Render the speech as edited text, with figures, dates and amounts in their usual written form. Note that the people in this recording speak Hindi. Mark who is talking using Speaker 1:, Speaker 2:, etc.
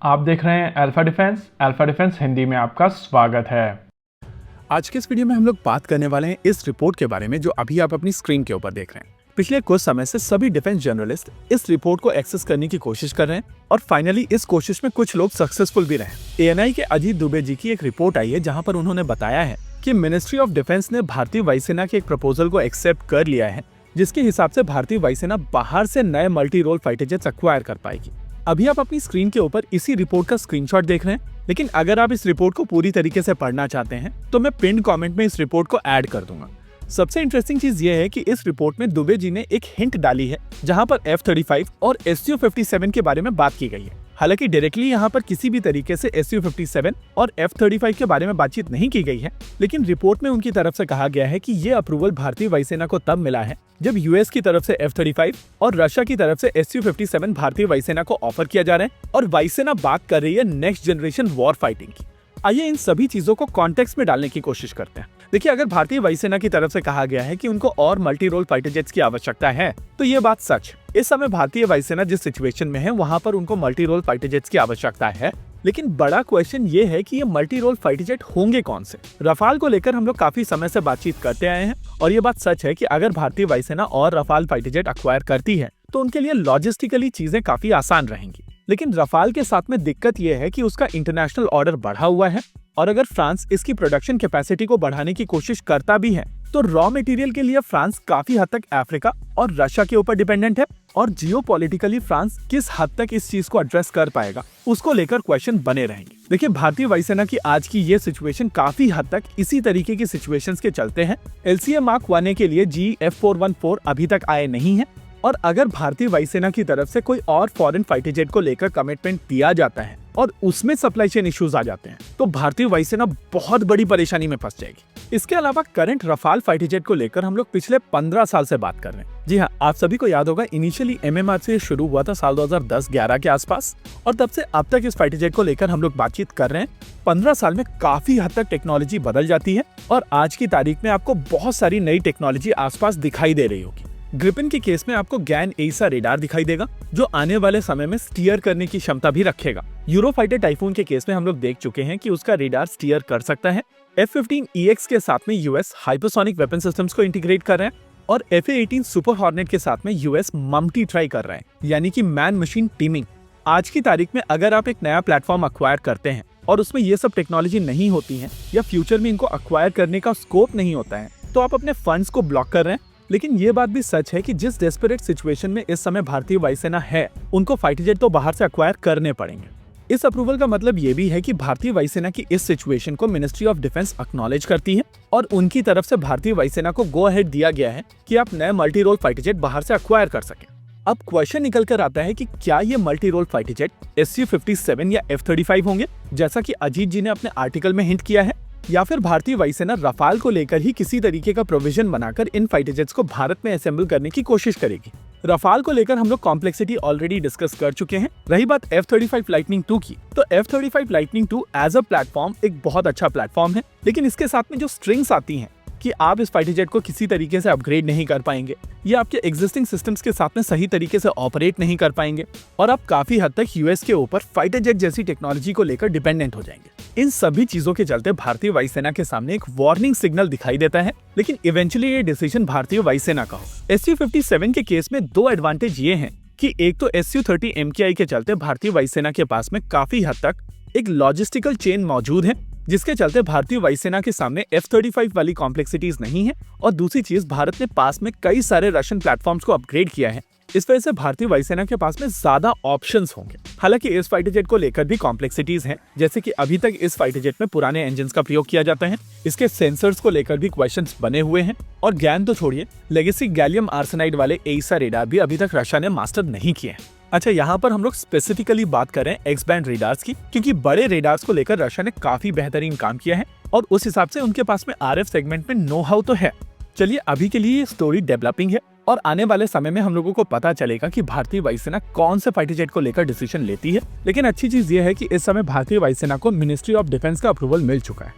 Speaker 1: आप देख रहे हैं अल्फा डिफेंस हिंदी में आपका स्वागत है।
Speaker 2: आज के इस वीडियो में हम लोग बात करने वाले हैं इस रिपोर्ट के बारे में जो अभी आप अपनी स्क्रीन के ऊपर देख रहे हैं। पिछले कुछ समय से सभी डिफेंस जर्नलिस्ट इस रिपोर्ट को एक्सेस करने की कोशिश कर रहे हैं और फाइनली इस कोशिश में कुछ लोग सक्सेसफुल भी रहे। एएनआई के अजीत दुबे जी की एक रिपोर्ट आई है जहां पर उन्होंने बताया है कि मिनिस्ट्री ऑफ डिफेंस ने भारतीय वायुसेना के एक प्रपोजल को एक्सेप्ट कर लिया है, जिसके हिसाब से भारतीय वायुसेना बाहर से नए multi role fighter jets acquire कर पाएगी। अभी आप अपनी स्क्रीन के ऊपर इसी रिपोर्ट का स्क्रीनशॉट देख रहे हैं, लेकिन अगर आप इस रिपोर्ट को पूरी तरीके से पढ़ना चाहते हैं तो मैं पिन कमेंट में इस रिपोर्ट को ऐड कर दूंगा। सबसे इंटरेस्टिंग चीज ये है कि इस रिपोर्ट में दुबे जी ने एक हिंट डाली है जहां पर F-35 और Su-57 के बारे में बात की गई है। हालांकि डायरेक्टली यहाँ पर किसी भी तरीके से Su-57 और F-35 के बारे में बातचीत नहीं की गई है, लेकिन रिपोर्ट में उनकी तरफ से कहा गया है कि ये अप्रूवल भारतीय वायुसेना को तब मिला है जब यूएस की तरफ से F-35 और रशिया की तरफ से Su-57 भारतीय वायुसेना को ऑफर किया जा रहा है और वायुसेना बात कर रही है नेक्स्ट जनरेशन वॉर फाइटिंग की। आइए इन सभी चीजों को कॉन्टेक्स्ट में डालने की कोशिश करते हैं। देखिए, अगर भारतीय वायुसेना की तरफ से कहा गया है कि उनको और मल्टी रोल फाइटर जेट्स की आवश्यकता है तो ये बात सच है। इस समय भारतीय वायुसेना जिस सिचुएशन में है वहां पर उनको मल्टी रोल फाइटर जेट्स की आवश्यकता है, लेकिन बड़ा क्वेश्चन ये है कि ये मल्टी रोल फाइटर जेट होंगे कौन से। रफाल को लेकर हम लोग काफी समय से बातचीत करते आए हैं और ये बात सच है कि अगर भारतीय वायुसेना और रफाल फाइटर जेट अक्वायर करती है तो उनके लिए लॉजिस्टिकली चीजें काफी आसान रहेंगी। लेकिन रफाल के साथ में दिक्कत यह है कि उसका इंटरनेशनल ऑर्डर बढ़ा हुआ है और अगर फ्रांस इसकी प्रोडक्शन कैपेसिटी को बढ़ाने की कोशिश करता भी है तो रॉ मटेरियल के लिए फ्रांस काफी हद तक अफ्रीका और रशिया के ऊपर डिपेंडेंट है और जियोपॉलिटिकली फ्रांस किस हद तक इस चीज को एड्रेस कर पाएगा उसको लेकर क्वेश्चन बने रहेंगे। देखिए, भारतीय वायुसेना की आज की ये सिचुएशन काफी हद तक इसी तरीके की सिचुएशंस के चलते हैं। LCA Mark 1A के लिए GF414 अभी तक आए नहीं है और अगर भारतीय वायुसेना की तरफ से कोई और फॉरेन फाइटर जेट को लेकर कमिटमेंट दिया जाता है और उसमें सप्लाई चेन इश्यूज आ जाते हैं तो भारतीय वायुसेना बहुत बड़ी परेशानी में फंस जाएगी। इसके अलावा करंट रफाल फाइटर जेट को लेकर हम लोग पिछले 15 साल से बात कर रहे हैं। जी हाँ, आप सभी को याद होगा इनिशियली MMR से शुरू हुआ था साल 2010-11 के आसपास और तब से अब तक इस फाइटर जेट को लेकर हम लोग बातचीत कर रहे हैं। 15 साल में काफी हद तक टेक्नोलॉजी बदल जाती है और आज की तारीख में आपको बहुत सारी नई टेक्नोलॉजी आसपास दिखाई दे रही होगी। ग्रिपिन के केस में आपको गैन एसा रेडार दिखाई देगा जो आने वाले समय में स्टीयर करने की क्षमता भी रखेगा। यूरोफाइटर टाइफून के केस में हम लोग देख चुके हैं कि उसका रेडार स्टीयर कर सकता है। F-15EX के साथ में यूएस हाइपरसोनिक वेपन सिस्टम्स को इंटीग्रेट कर रहे हैं और FA-18 सुपर हॉर्नेट के साथ में यूएस मम्टी ट्राई कर रहे हैं, यानी कि मैन मशीन टीमिंग। आज की तारीख में अगर आप एक नया प्लेटफॉर्म अक्वायर करते हैं और उसमें ये सब टेक्नोलॉजी नहीं होती है या फ्यूचर में इनको अक्वायर करने का स्कोप नहीं होता है तो आप अपने फंड्स को ब्लॉक कर रहे हैं। लेकिन ये बात भी सच है कि जिस डेस्परेट सिचुएशन में इस समय भारतीय वायुसेना है उनको फाइटर जेट तो बाहर से अक्वायर करने पड़ेंगे। इस अप्रूवल का मतलब ये भी है कि भारतीय वायुसेना की इस सिचुएशन को मिनिस्ट्री ऑफ डिफेंस एक्नॉलेज करती है और उनकी तरफ से भारतीय वायुसेना को गो अहेड दिया गया है कि आप नए मल्टी रोल फाइटर जेट बाहर से अक्वायर कर सकें। अब क्वेश्चन निकल कर आता है कि क्या ये multi role fighter jet Su-57 या F-35 होंगे जैसा कि अजीत जी ने अपने आर्टिकल में हिंट किया है, या फिर भारतीय वायुसेना रफाल को लेकर ही किसी तरीके का प्रोविजन बनाकर इन फाइटर जेट्स को भारत में असेंबल करने की कोशिश करेगी। रफाल को लेकर हम लोग कॉम्प्लेक्सिटी ऑलरेडी डिस्कस कर चुके हैं। रही बात F-35 लाइटनिंग 2 की, तो F-35 lightning 2 as a platform एक बहुत अच्छा प्लेटफॉर्म है, लेकिन इसके साथ में जो स्ट्रिंग्स आती हैं कि आप इस फाइटर जेट को किसी तरीके से अपग्रेड नहीं कर पाएंगे, ये आपके एग्जिस्टिंग सिस्टम्स के साथ में सही तरीके से ऑपरेट नहीं कर पाएंगे और आप काफी हद तक यूएस के ऊपर फाइटर जेट जैसी टेक्नोलॉजी को लेकर डिपेंडेंट हो जाएंगे। इन सभी चीजों के चलते भारतीय वायुसेना के सामने एक वार्निंग सिग्नल दिखाई देता है, लेकिन इवेंचुअली ये डिसीजन भारतीय वायुसेना का हो। Su-57 के केस में दो एडवांटेज ये हैं कि एक तो Su-30 MKI के चलते भारतीय वायुसेना के पास में काफी हद तक एक लॉजिस्टिकल चेन मौजूद है, जिसके चलते भारतीय वायुसेना के सामने F-35 वाली कॉम्प्लेक्सिटीज नहीं है और दूसरी चीज, भारत ने पास में कई सारे रशियन प्लेटफॉर्म्स को अपग्रेड किया है। इस वजह से भारतीय वायुसेना के पास में ज्यादा ऑप्शंस होंगे। हालांकि इस फाइटर जेट को लेकर भी कॉम्प्लेक्सिटीज हैं, जैसे कि अभी तक इस फाइटर जेट में पुराने इंजन्स का प्रयोग किया जाता है, इसके सेंसर्स को लेकर भी क्वेश्चंस बने हुए हैं और ज्ञान तो छोड़िए, लेगेसी गैलियम आर्सेनाइड वाले एसा रेडार भी अभी तक रशिया ने मास्टर नहीं किए हैं। अच्छा, यहाँ पर हम लोग स्पेसिफिकली बात कर रहे हैं एक्स बैंड रेडार्स की, क्योंकि बड़े रेडार्स को लेकर रशिया ने काफी बेहतरीन काम किया है और उस हिसाब से उनके पास में RF सेगमेंट में नो हाउ तो है। चलिए, अभी के लिए ये स्टोरी डेवलपिंग है और आने वाले समय में हम लोगों को पता चलेगा कि भारतीय वायुसेना कौन से फाइटर जेट को लेकर डिसीजन लेती है। लेकिन अच्छी चीज ये है कि इस समय भारतीय वायुसेना को मिनिस्ट्री ऑफ डिफेंस का अप्रूवल मिल चुका है।